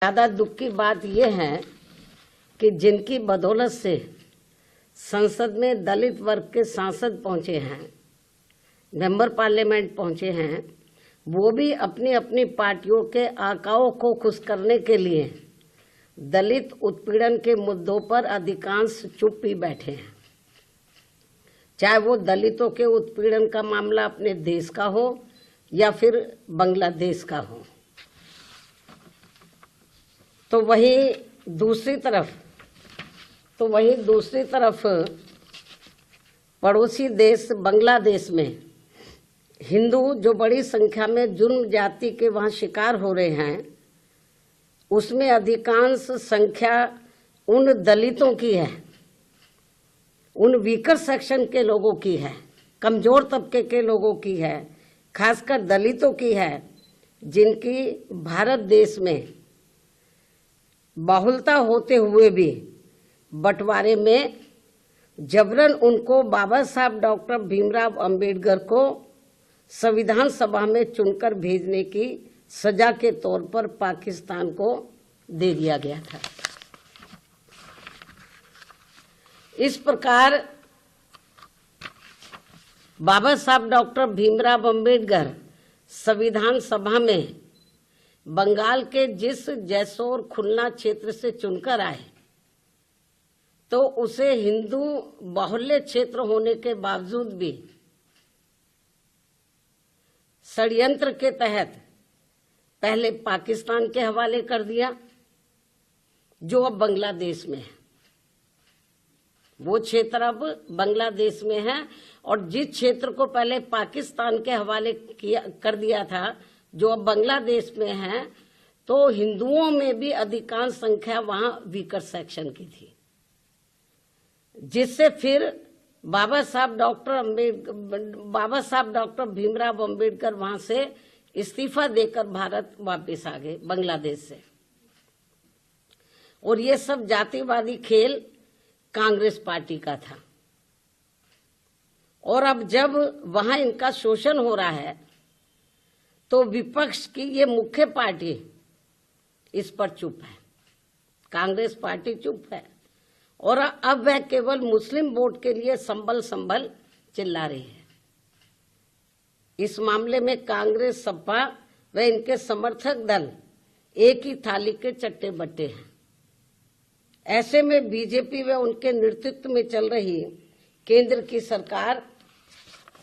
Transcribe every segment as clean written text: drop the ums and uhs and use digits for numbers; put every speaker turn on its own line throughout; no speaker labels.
ज्यादा दुख की बात यह है कि जिनकी बदौलत से संसद में दलित वर्ग के सांसद पहुंचे हैं, मेंबर पार्लियामेंट पहुंचे हैं, वो भी अपनी अपनी पार्टियों के आकाओं को खुश करने के लिए दलित उत्पीड़न के मुद्दों पर अधिकांश चुप ही बैठे हैं। चाहे वो दलितों के उत्पीड़न का मामला अपने देश का हो या फिर बांग्लादेश का हो। तो वही दूसरी तरफ पड़ोसी देश बांग्लादेश में हिंदू जो बड़ी संख्या में जुर्म जाति के वहाँ शिकार हो रहे हैं, उसमें अधिकांश संख्या उन दलितों की है, उन वीकर सेक्शन के लोगों की है, कमजोर तबके के लोगों की है, खासकर दलितों की है, जिनकी भारत देश में बहुलता होते हुए भी बंटवारे में जबरन उनको बाबा साहब डॉक्टर भीमराव अंबेडकर को संविधान सभा में चुनकर भेजने की सजा के तौर पर पाकिस्तान को दे दिया गया था। इस प्रकार बाबा साहब डॉक्टर भीमराव अंबेडकर संविधान सभा में बंगाल के जिस जैसोर खुलना क्षेत्र से चुनकर आए, तो उसे हिंदू बाहुल्य क्षेत्र होने के बावजूद भी षड्यंत्र के तहत पहले पाकिस्तान के हवाले कर दिया, जो अब बांग्लादेश में है। वो क्षेत्र अब बांग्लादेश में है, और जिस क्षेत्र को पहले पाकिस्तान के हवाले कर दिया था, जो अब बांग्लादेश में है, तो हिंदुओं में भी अधिकांश संख्या वहां वीकर सेक्शन की थी, जिससे फिर बाबा साहब डॉक्टर भीमराव अंबेडकर वहां से इस्तीफा देकर भारत वापस आ गए बांग्लादेश से। और ये सब जातिवादी खेल कांग्रेस पार्टी का था। और अब जब वहां इनका शोषण हो रहा है, तो विपक्ष की ये मुख्य पार्टी इस पर चुप है, कांग्रेस पार्टी चुप है। और अब वह केवल मुस्लिम वोट के लिए संभल चिल्ला रही है। इस मामले में कांग्रेस, सपा व इनके समर्थक दल एक ही थाली के चट्टे बट्टे हैं। ऐसे में बीजेपी व उनके नेतृत्व में चल रही केंद्र की सरकार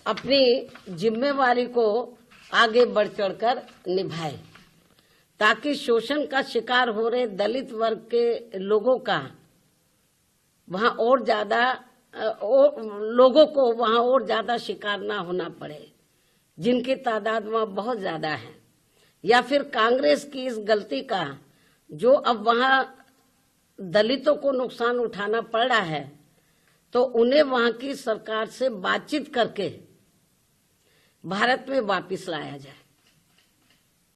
अपनी जिम्मेवारी को आगे बढ़ चढ़कर निभाए, ताकि शोषण का शिकार हो रहे दलित वर्ग के लोगों का वहां और ज्यादा शिकार ना होना पड़े, जिनकी तादाद वहां बहुत ज्यादा है। या फिर कांग्रेस की इस गलती का, जो अब वहां दलितों को नुकसान उठाना पड़ रहा है, तो उन्हें वहां की सरकार से बातचीत करके भारत में वापस लाया जाए।